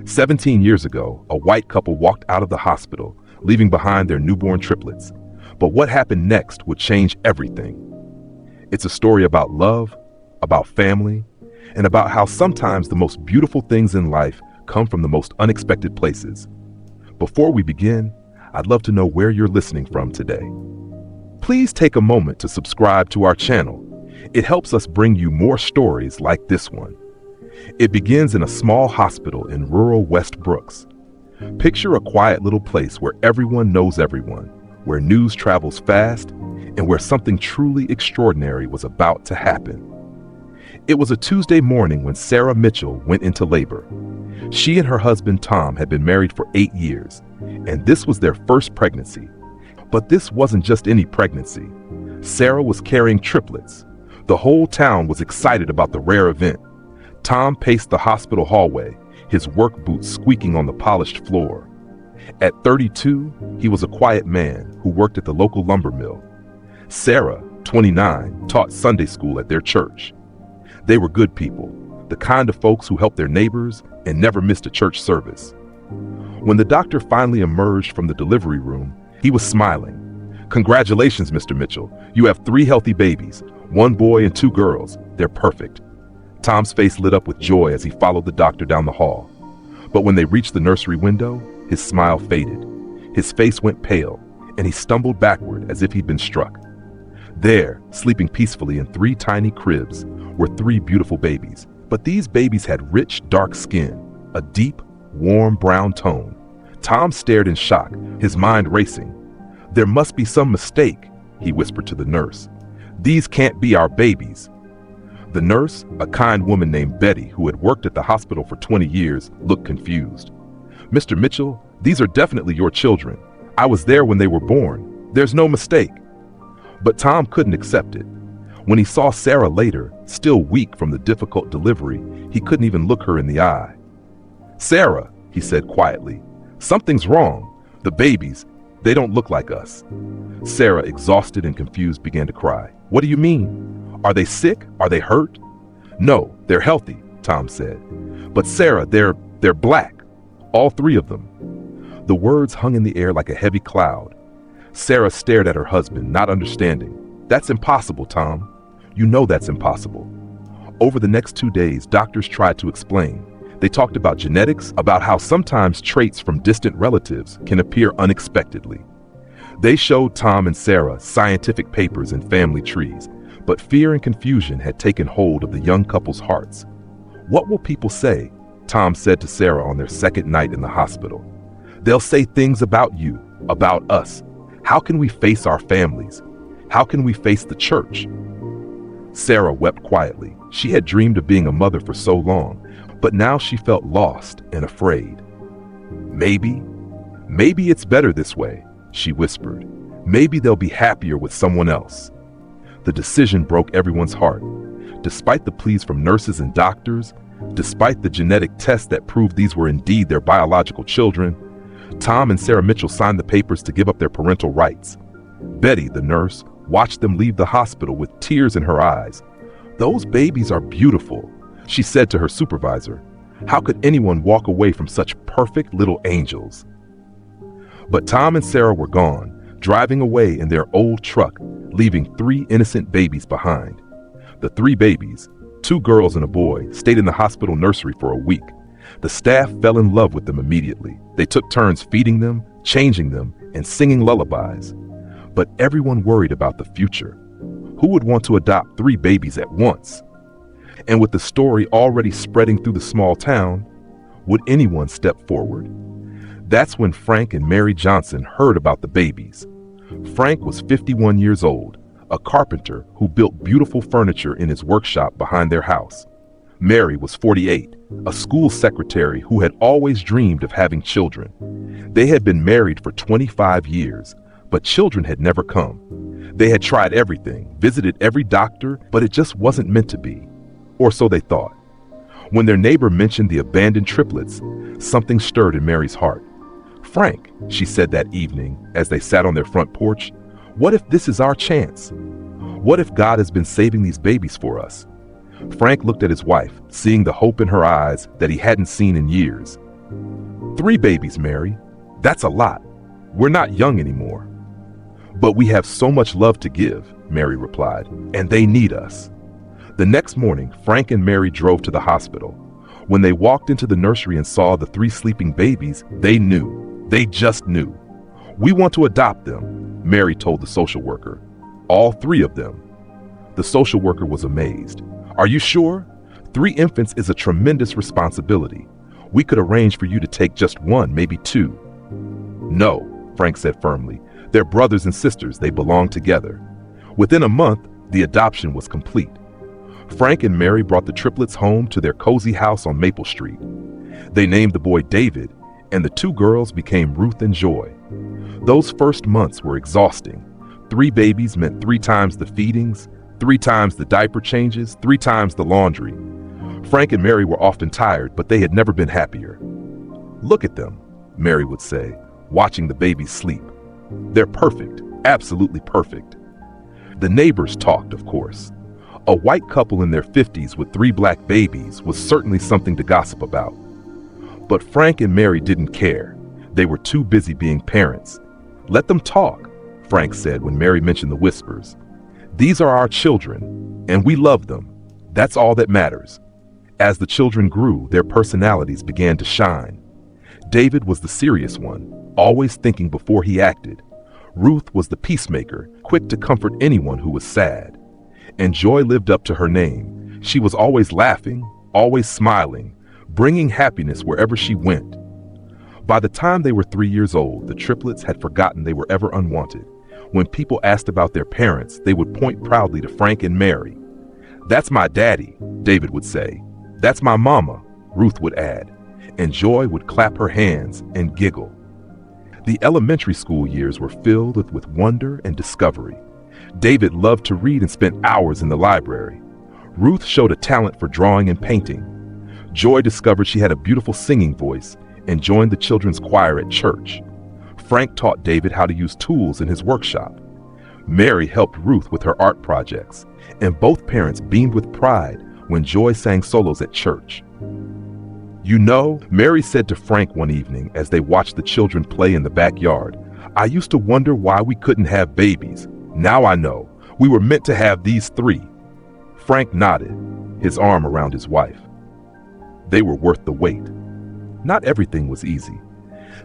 17 years ago, a white couple walked out of the hospital, leaving behind their newborn triplets. But what happened next would change everything. It's a story about love, about family, and about how sometimes the most beautiful things in life come from the most unexpected places. Before we begin, I'd love to know where you're listening from today. Please take a moment to subscribe to our channel. It helps us bring you more stories like this one. It begins in a small hospital in rural West Brooks. Picture a quiet little place where everyone knows everyone, where news travels fast, and where something truly extraordinary was about to happen. It was a Tuesday morning when Sarah Mitchell went into labor. She and her husband Tom had been married for 8 years, and this was their first pregnancy. But this wasn't just any pregnancy. Sarah was carrying triplets. The whole town was excited about the rare event. Tom paced the hospital hallway, his work boots squeaking on the polished floor. At 32, he was a quiet man who worked at the local lumber mill. Sarah, 29, taught Sunday school at their church. They were good people, the kind of folks who helped their neighbors and never missed a church service. When the doctor finally emerged from the delivery room, he was smiling. "Congratulations, Mr. Mitchell. You have 3 healthy babies, 1 boy and 2 girls. They're perfect." Tom's face lit up with joy as he followed the doctor down the hall. But when they reached the nursery window, his smile faded. His face went pale, and he stumbled backward as if he'd been struck. There, sleeping peacefully in 3 tiny cribs, were 3 beautiful babies. But these babies had rich, dark skin, a deep, warm brown tone. Tom stared in shock, his mind racing. "There must be some mistake," he whispered to the nurse. "These can't be our babies." The nurse, a kind woman named Betty who had worked at the hospital for 20 years, looked confused. "Mr. Mitchell, these are definitely your children. I was there when they were born. There's no mistake." But Tom couldn't accept it. When he saw Sarah later, still weak from the difficult delivery, he couldn't even look her in the eye. "Sarah," he said quietly, "something's wrong. The babies, they don't look like us." Sarah, exhausted and confused, began to cry. "What do you mean? Are they sick? Are they hurt?" "No, they're healthy," Tom said. "But Sarah, they're black. All 3 of them." The words hung in the air like a heavy cloud. Sarah stared at her husband, not understanding. "That's impossible, Tom. You know that's impossible." Over the next 2 days, doctors tried to explain. They talked about genetics, about how sometimes traits from distant relatives can appear unexpectedly. They showed Tom and Sarah scientific papers and family trees, but fear and confusion had taken hold of the young couple's hearts. "What will people say?" Tom said to Sarah on their second night in the hospital. "They'll say things about you, about us. How can we face our families? How can we face the church?" Sarah wept quietly. She had dreamed of being a mother for so long, but now she felt lost and afraid. Maybe it's better this way," she whispered. "Maybe they'll be happier with someone else." The decision broke everyone's heart. Despite the pleas from nurses and doctors, despite the genetic tests that proved these were indeed their biological children, Tom and Sarah Mitchell signed the papers to give up their parental rights. Betty, the nurse, watched them leave the hospital with tears in her eyes. "Those babies are beautiful," she said to her supervisor. "How could anyone walk away from such perfect little angels?" But Tom and Sarah were gone, driving away in their old truck, leaving 3 innocent babies behind. The 3 babies, 2 girls and a boy, stayed in the hospital nursery for a week. The staff fell in love with them immediately. They took turns feeding them, changing them, and singing lullabies. But everyone worried about the future. Who would want to adopt 3 babies at once? And with the story already spreading through the small town, would anyone step forward? That's when Frank and Mary Johnson heard about the babies. Frank was 51 years old, a carpenter who built beautiful furniture in his workshop behind their house. Mary was 48, a school secretary who had always dreamed of having children. They had been married for 25 years, but children had never come. They had tried everything, visited every doctor, but it just wasn't meant to be. Or so they thought. When their neighbor mentioned the abandoned triplets, something stirred in Mary's heart. "Frank," she said that evening as they sat on their front porch, "what if this is our chance? What if God has been saving these babies for us?" Frank looked at his wife, seeing the hope in her eyes that he hadn't seen in years. 3 babies, Mary. That's a lot. We're not young anymore. But we have so much love to give, Mary replied, and they need us. The next morning, Frank and Mary drove to the hospital. When they walked into the nursery and saw the 3 sleeping babies, they knew. They just knew. We want to adopt them, Mary told the social worker. All 3 of them. The social worker was amazed. Are you sure? 3 infants is a tremendous responsibility. We could arrange for you to take just 1, maybe 2. No, Frank said firmly. They're brothers and sisters. They belong together. Within a month, the adoption was complete. Frank and Mary brought the triplets home to their cozy house on Maple Street. They named the boy David, and the 2 girls became Ruth and Joy. Those first months were exhausting. 3 babies meant 3 times the feedings, 3 times the diaper changes, 3 times the laundry. Frank and Mary were often tired, but they had never been happier. Look at them, Mary would say, watching the babies sleep. They're perfect, absolutely perfect. The neighbors talked, of course. A white couple in their 50s with 3 black babies was certainly something to gossip about. But Frank and Mary didn't care. They were too busy being parents. Let them talk, Frank said when Mary mentioned the whispers. These are our children, and we love them. That's all that matters. As the children grew, their personalities began to shine. David was the serious one, always thinking before he acted. Ruth was the peacemaker, quick to comfort anyone who was sad. And Joy lived up to her name. She was always laughing, always smiling, bringing happiness wherever she went. By the time they were 3 years old, the triplets had forgotten they were ever unwanted. When people asked about their parents, they would point proudly to Frank and Mary. "That's my daddy," David would say. "That's my mama," Ruth would add. And Joy would clap her hands and giggle. The elementary school years were filled with wonder and discovery. David loved to read and spent hours in the library. Ruth showed a talent for drawing and painting. Joy discovered she had a beautiful singing voice and joined the children's choir at church. Frank taught David how to use tools in his workshop. Mary helped Ruth with her art projects, and both parents beamed with pride when Joy sang solos at church. "You know," Mary said to Frank one evening as they watched the children play in the backyard, "I used to wonder why we couldn't have babies. Now I know. We were meant to have these 3. Frank nodded, his arm around his wife. They were worth the wait. Not everything was easy.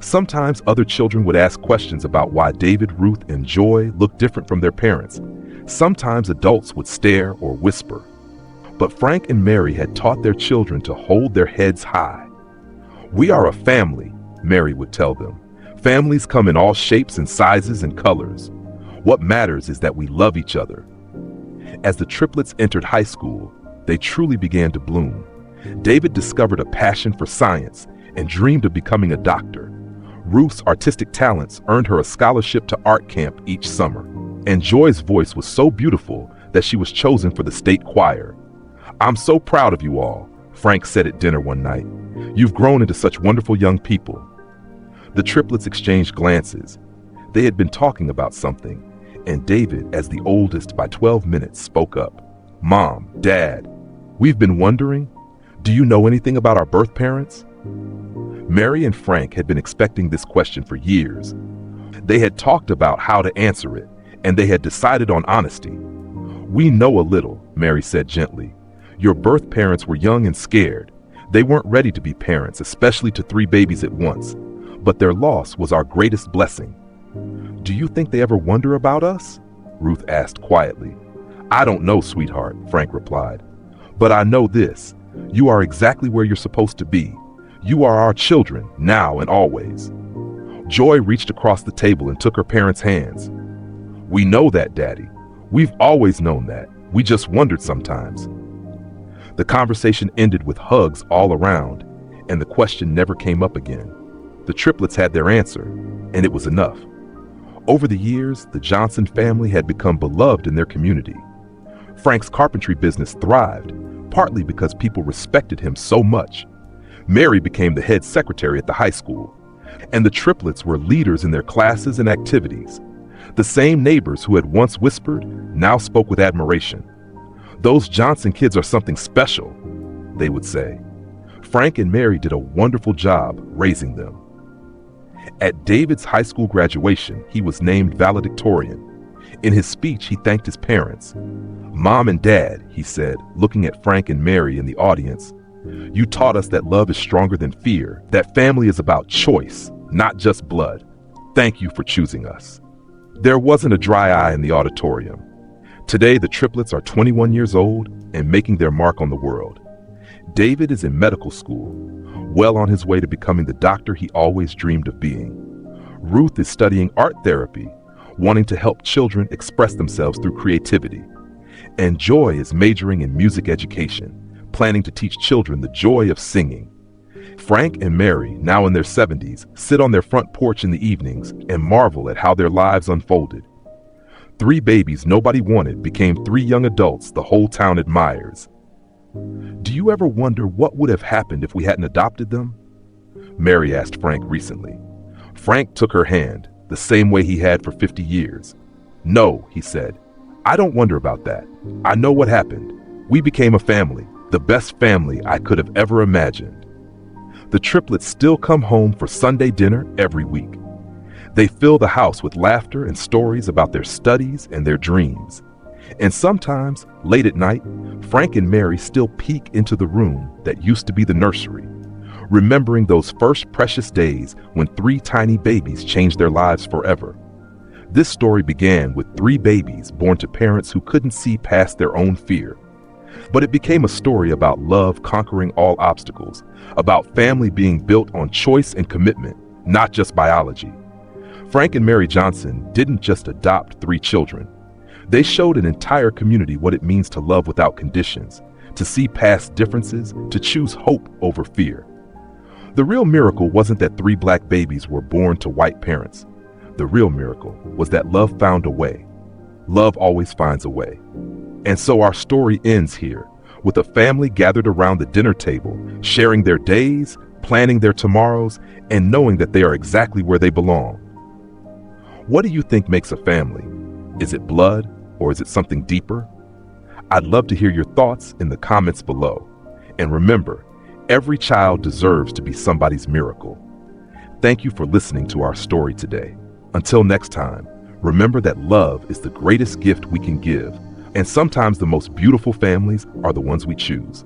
Sometimes other children would ask questions about why David, Ruth, and Joy looked different from their parents. Sometimes adults would stare or whisper. But Frank and Mary had taught their children to hold their heads high. "We are a family," Mary would tell them. "Families come in all shapes and sizes and colors. What matters is that we love each other." As the triplets entered high school, they truly began to bloom. David discovered a passion for science and dreamed of becoming a doctor. Ruth's artistic talents earned her a scholarship to art camp each summer. And Joy's voice was so beautiful that she was chosen for the state choir. "I'm so proud of you all," Frank said at dinner one night. "You've grown into such wonderful young people." The triplets exchanged glances. They had been talking about something, and David, as the oldest by 12 minutes, spoke up. "Mom, Dad, we've been wondering, do you know anything about our birth parents?" Mary and Frank had been expecting this question for years. They had talked about how to answer it, and they had decided on honesty. "We know a little," Mary said gently. "Your birth parents were young and scared. They weren't ready to be parents, especially to 3 babies at once. But their loss was our greatest blessing." "Do you think they ever wonder about us?" Ruth asked quietly. "I don't know, sweetheart," Frank replied. "But I know this. You are exactly where you're supposed to be. You are our children, now and always." Joy reached across the table and took her parents' hands. "We know that, Daddy. We've always known that. We just wondered sometimes." The conversation ended with hugs all around, and the question never came up again. The triplets had their answer, and it was enough. Over the years, the Johnson family had become beloved in their community. Frank's carpentry business thrived, partly because people respected him so much. Mary became the head secretary at the high school, and the triplets were leaders in their classes and activities. The same neighbors who had once whispered now spoke with admiration. "Those Johnson kids are something special," they would say. Frank and Mary did a wonderful job raising them. At David's high school graduation, he was named valedictorian. In his speech, he thanked his parents. "Mom and Dad," he said, looking at Frank and Mary in the audience, "you taught us that love is stronger than fear, that family is about choice, not just blood. Thank you for choosing us." There wasn't a dry eye in the auditorium. Today, the triplets are 21 years old and making their mark on the world. David is in medical school, well on his way to becoming the doctor he always dreamed of being. Ruth is studying art therapy, wanting to help children express themselves through creativity. And Joy is majoring in music education, planning to teach children the joy of singing. Frank and Mary, now in their 70s, sit on their front porch in the evenings and marvel at how their lives unfolded. 3 babies nobody wanted became 3 young adults the whole town admires. Do you ever wonder what would have happened if we hadn't adopted them? Mary asked Frank recently. Frank took her hand, the same way he had for 50 years. "No," he said, "I don't wonder about that. I know what happened. We became a family, the best family I could have ever imagined." The triplets still come home for Sunday dinner every week. They fill the house with laughter and stories about their studies and their dreams. And sometimes, late at night, Frank and Mary still peek into the room that used to be the nursery, remembering those first precious days when 3 tiny babies changed their lives forever. This story began with 3 babies born to parents who couldn't see past their own fear. But it became a story about love conquering all obstacles, about family being built on choice and commitment, not just biology. Frank and Mary Johnson didn't just adopt 3 children. They showed an entire community what it means to love without conditions, to see past differences, to choose hope over fear. The real miracle wasn't that 3 black babies were born to white parents. The real miracle was that love found a way. Love always finds a way. And so our story ends here, with a family gathered around the dinner table, sharing their days, planning their tomorrows, and knowing that they are exactly where they belong. What do you think makes a family? Is it blood, or is it something deeper? I'd love to hear your thoughts in the comments below. And remember, every child deserves to be somebody's miracle. Thank you for listening to our story today. Until next time, remember that love is the greatest gift we can give, and sometimes the most beautiful families are the ones we choose.